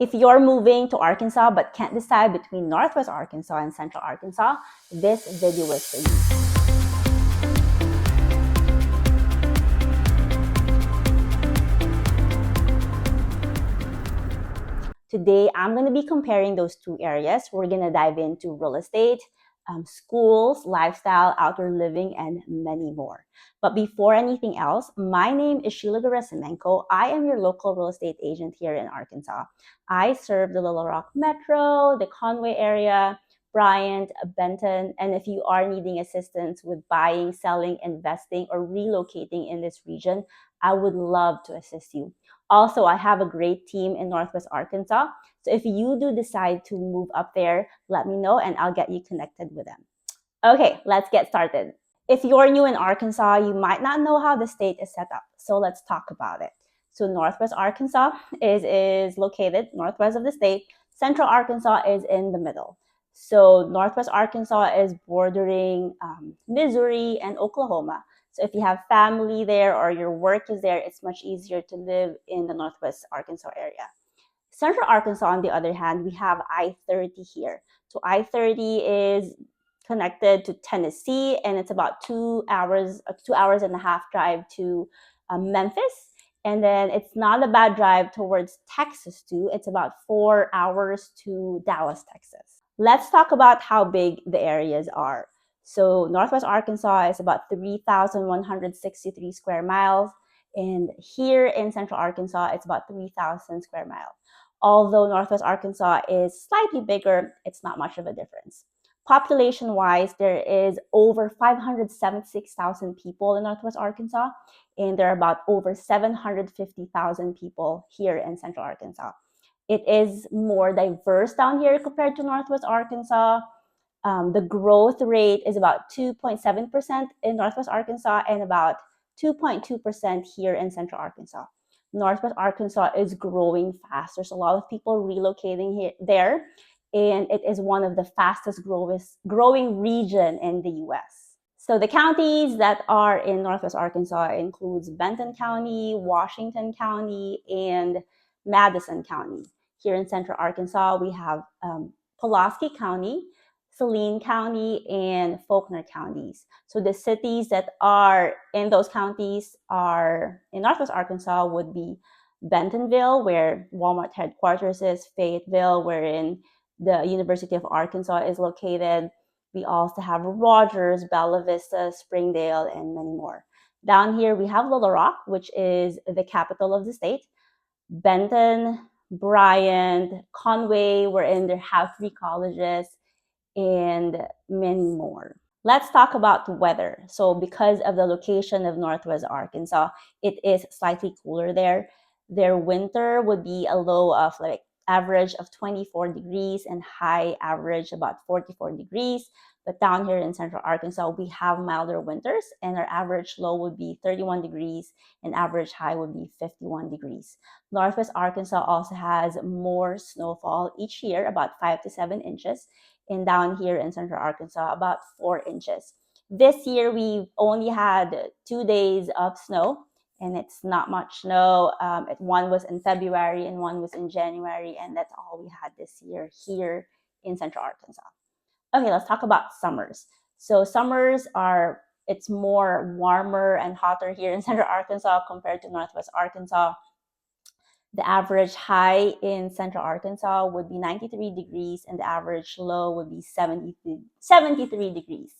If you're moving to Arkansas but can't decide between Northwest Arkansas and Central Arkansas, this video is for you. Today, I'm going to be comparing those two areas. We're going to dive into real estate, schools, lifestyle, outdoor living, and many more. But before anything else, my name is Shiela Gerasimenko. I am your local real estate agent here in Arkansas. I serve the Little Rock Metro, the Conway area, Bryant, Benton, and if you are needing assistance with buying, selling, investing, or relocating in this region, I would love to assist you. Also, I have a great team in Northwest Arkansas. So if you do decide to move up there, let me know and I'll get you connected with them. Okay, let's get started. If you're new in Arkansas, you might not know how the state is set up. So let's talk about it. So Northwest Arkansas is located northwest of the state. Central Arkansas is in the middle. So Northwest Arkansas is bordering Missouri and Oklahoma. So if you have family there or your work is there, it's much easier to live in the Northwest Arkansas area. Central Arkansas, on the other hand, we have I-30 here. So I-30 is connected to Tennessee, and it's about 2 hours, 2 hours and a half drive to Memphis. And then it's not a bad drive towards Texas too. It's about 4 hours to Dallas, Texas. Let's talk about how big the areas are. So Northwest Arkansas is about 3,163 square miles. And here in Central Arkansas, it's about 3,000 square miles. Although Northwest Arkansas is slightly bigger, it's not much of a difference. Population-wise, there is over 576,000 people in Northwest Arkansas, and there are about over 750,000 people here in Central Arkansas. It is more diverse down here compared to Northwest Arkansas. The growth rate is about 2.7% in Northwest Arkansas and about 2.2% here in Central Arkansas. Northwest Arkansas is growing fast. There's a lot of people relocating there, and it is one of the fastest growing region in the U.S. So the counties that are in Northwest Arkansas includes Benton County, Washington County, and Madison County. Here in Central Arkansas, we have Pulaski County, Saline County, and Faulkner counties. So the cities that are in those counties are in Northwest Arkansas would be Bentonville, where Walmart headquarters is, Fayetteville, wherein the University of Arkansas is located. We also have Rogers, Bella Vista, Springdale, and many more. Down here, we have Little Rock, which is the capital of the state. Benton, Bryant, Conway, wherein they have 3 colleges, and many more. Let's talk about weather. So because of the location of Northwest Arkansas, it is slightly cooler there. Their winter would be a low of like average of 24 degrees and high average about 44 degrees. But down here in Central Arkansas, we have milder winters, and our average low would be 31 degrees and average high would be 51 degrees. Northwest Arkansas also has more snowfall each year, about 5 to 7 inches. And down here in Central Arkansas, about 4 inches. This year, we've only had 2 days of snow, and it's not much snow. One was in February and one was in January, and that's all we had this year here in Central Arkansas. Okay, let's talk about summers. So summers it's more warmer and hotter here in Central Arkansas compared to Northwest Arkansas. The average high in Central Arkansas would be 93 degrees and the average low would be 73 degrees.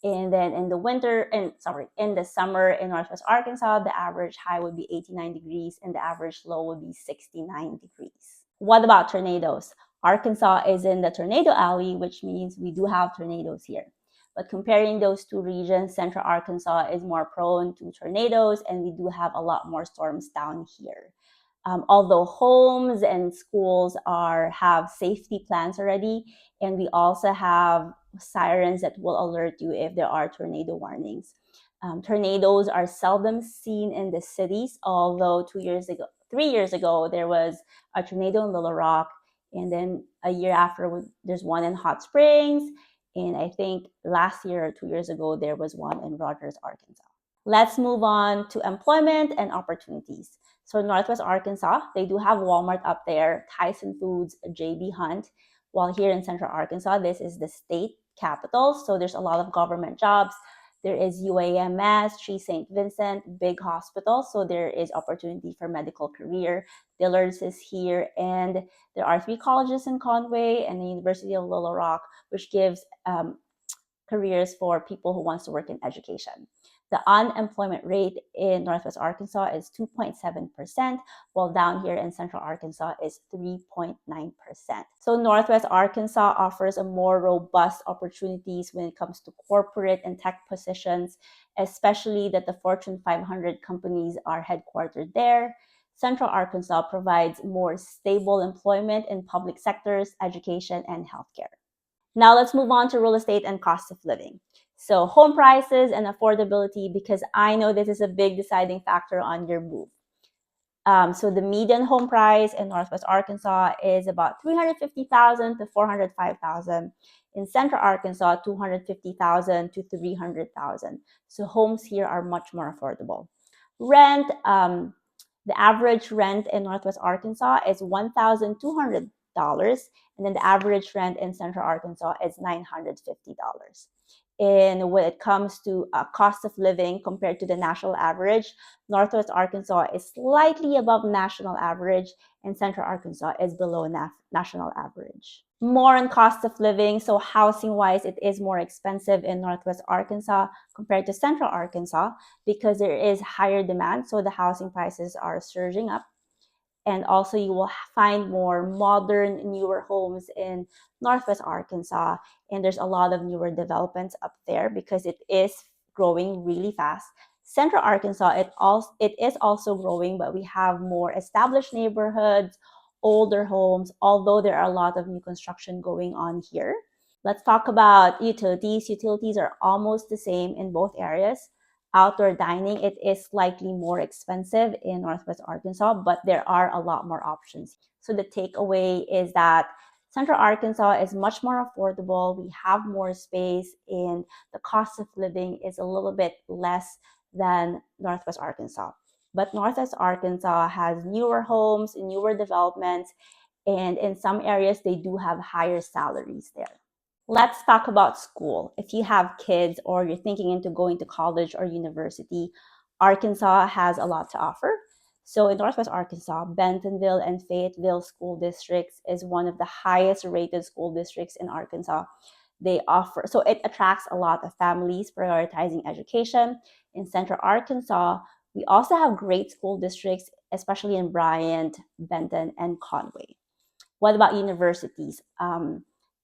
And then in the summer in Northwest Arkansas, the average high would be 89 degrees and the average low would be 69 degrees. What about tornadoes? Arkansas is in the tornado alley, which means we do have tornadoes here. But comparing those two regions, Central Arkansas is more prone to tornadoes and we do have a lot more storms down here. Although homes and schools have safety plans already, and we also have sirens that will alert you if there are tornado warnings. Tornadoes are seldom seen in the cities, although 3 years ago, there was a tornado in Little Rock, and then a year after, there's one in Hot Springs, and I think last year or 2 years ago, there was one in Rogers, Arkansas. Let's move on to employment and opportunities. So Northwest Arkansas, they do have Walmart up there, Tyson Foods, JB Hunt. While here in Central Arkansas, this is the state capital. So there's a lot of government jobs. There is UAMS, Tree St. Vincent, big hospital. So there is opportunity for medical career. Dillard's is here. And there are 3 colleges in Conway and the University of Little Rock, which gives careers for people who wants to work in education. The unemployment rate in Northwest Arkansas is 2.7%, while down here in Central Arkansas is 3.9%. So Northwest Arkansas offers a more robust opportunities when it comes to corporate and tech positions, especially that the Fortune 500 companies are headquartered there. Central Arkansas provides more stable employment in public sectors, education, and healthcare. Now let's move on to real estate and cost of living. So home prices and affordability, because I know this is a big deciding factor on your move. So the median home price in Northwest Arkansas is about $350,000 to $405,000. In Central Arkansas, $250,000 to $300,000. So homes here are much more affordable. Rent, the average rent in Northwest Arkansas is $1,200, and then the average rent in Central Arkansas is $950. And when it comes to cost of living compared to the national average, Northwest Arkansas is slightly above national average, and Central Arkansas is below national average. More on cost of living. So housing wise, it is more expensive in Northwest Arkansas compared to Central Arkansas because there is higher demand. So the housing prices are surging up. And also you will find more modern, newer homes in Northwest Arkansas. And there's a lot of newer developments up there because it is growing really fast. Central Arkansas, it is also growing, but we have more established neighborhoods, older homes, although there are a lot of new construction going on here. Let's talk about utilities. Utilities are almost the same in both areas. Outdoor dining, it is slightly more expensive in Northwest Arkansas, but there are a lot more options. So the takeaway is that Central Arkansas is much more affordable. We have more space, and the cost of living is a little bit less than Northwest Arkansas. But Northwest Arkansas has newer homes, newer developments, and in some areas, they do have higher salaries there. Let's talk about school. If you have kids or you're thinking into going to college or university, Arkansas has a lot to offer. So in Northwest Arkansas, Bentonville and Fayetteville school districts is one of the highest rated school districts in Arkansas. They offer, so it attracts a lot of families prioritizing education. In Central Arkansas, we also have great school districts, especially in Bryant, Benton, and Conway. What about universities?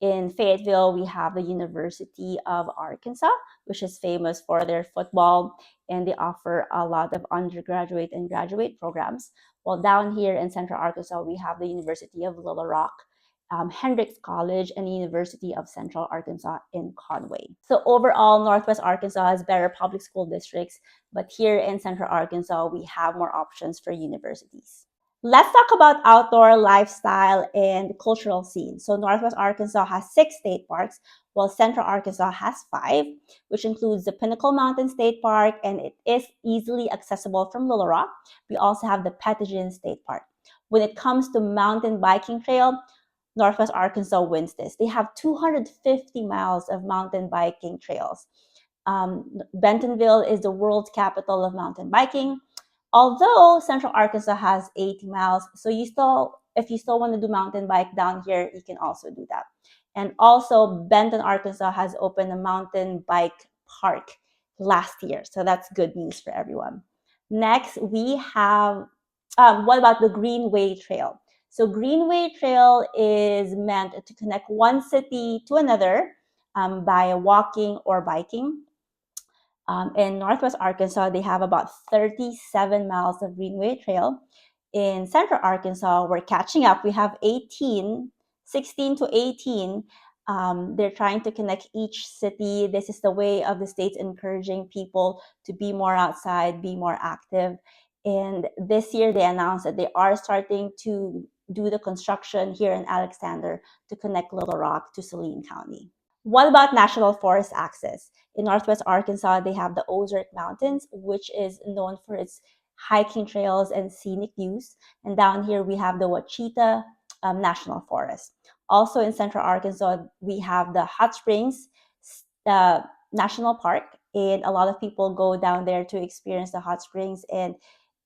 In Fayetteville, we have the University of Arkansas, which is famous for their football, and they offer a lot of undergraduate and graduate programs. While down here in Central Arkansas, we have the University of Little Rock, Hendrix College, and the University of Central Arkansas in Conway. So overall, Northwest Arkansas has better public school districts, but here in Central Arkansas, we have more options for universities. Let's talk about outdoor lifestyle and cultural scene. So Northwest Arkansas has 6 state parks, while Central Arkansas has 5, which includes the Pinnacle Mountain State Park, and it is easily accessible from Little Rock. We also have the Pettigin State Park. When it comes to mountain biking trail, Northwest Arkansas wins this. They have 250 miles of mountain biking trails. Bentonville is the world's capital of mountain biking. Although Central Arkansas has 80 miles, so if you still want to do mountain bike down here, you can also do that. And also Benton, Arkansas has opened a mountain bike park last year. So that's good news for everyone. Next, we have, what about the Greenway Trail? So Greenway Trail is meant to connect one city to another by walking or biking. In Northwest Arkansas, they have about 37 miles of Greenway Trail. In Central Arkansas, we're catching up. We have 16 to 18. They're trying to connect each city. This is the way of the states encouraging people to be more outside, be more active. And this year, they announced that they are starting to do the construction here in Alexander to connect Little Rock to Saline County. What about National Forest access? In Northwest Arkansas, they have the Ozark Mountains, which is known for its hiking trails, and scenic views. And down here, we have the Ouachita National Forest. Also in Central Arkansas, we have the Hot Springs National Park, and a lot of people go down there to experience the hot springs, and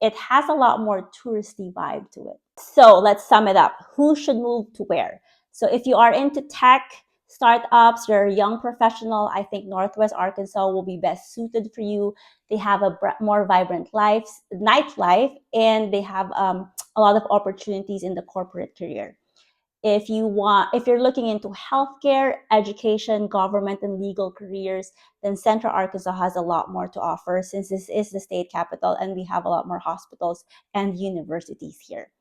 it has a lot more touristy vibe to it. So let's sum it up. Who should move to where? So if you are into tech, startups, you're a young professional, I think Northwest Arkansas will be best suited for you. They have a more vibrant nightlife, and they have a lot of opportunities in the corporate career. If you're looking into healthcare, education, government, and legal careers, then Central Arkansas has a lot more to offer, since this is the state capital and we have a lot more hospitals and universities here.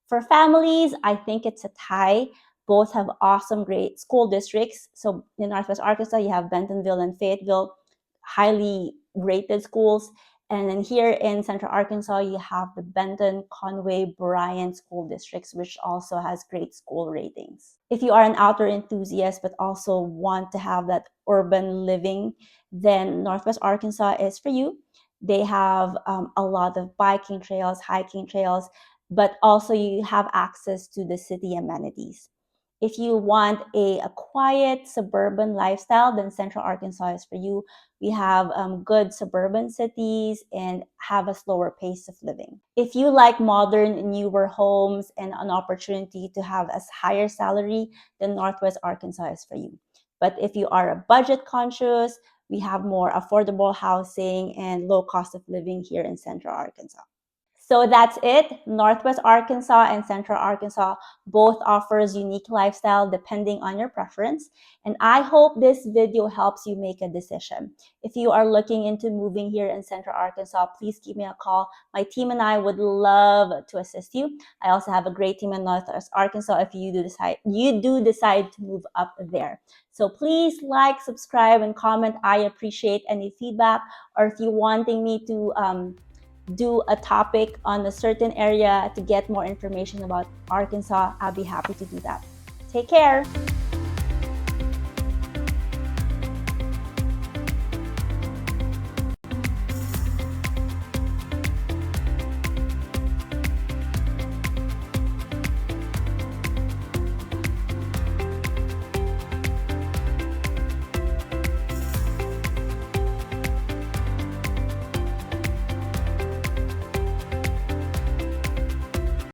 For families, I think it's a tie. Both have awesome, great school districts. So in Northwest Arkansas, you have Bentonville and Fayetteville, highly rated schools. And then here in Central Arkansas, you have the Benton, Conway, Bryan school districts, which also has great school ratings. If you are an outdoor enthusiast but also want to have that urban living, then Northwest Arkansas is for you. They have a lot of biking trails, hiking trails, but also you have access to the city amenities. If you want a quiet suburban lifestyle, then Central Arkansas is for you. We have good suburban cities and have a slower pace of living. If you like modern, newer homes and an opportunity to have a higher salary, then Northwest Arkansas is for you. But if you are a budget conscious, we have more affordable housing and low cost of living here in Central Arkansas. So that's it. Northwest Arkansas and Central Arkansas both offers unique lifestyle depending on your preference. And I hope this video helps you make a decision. If you are looking into moving here in Central Arkansas, please give me a call. My team and I would love to assist you. I also have a great team in Northwest Arkansas if you do decide to move up there. So please like, subscribe, and comment. I appreciate any feedback, or if you're wanting me to do a topic on a certain area to get more information about Arkansas, I'll be happy to do that. Take care.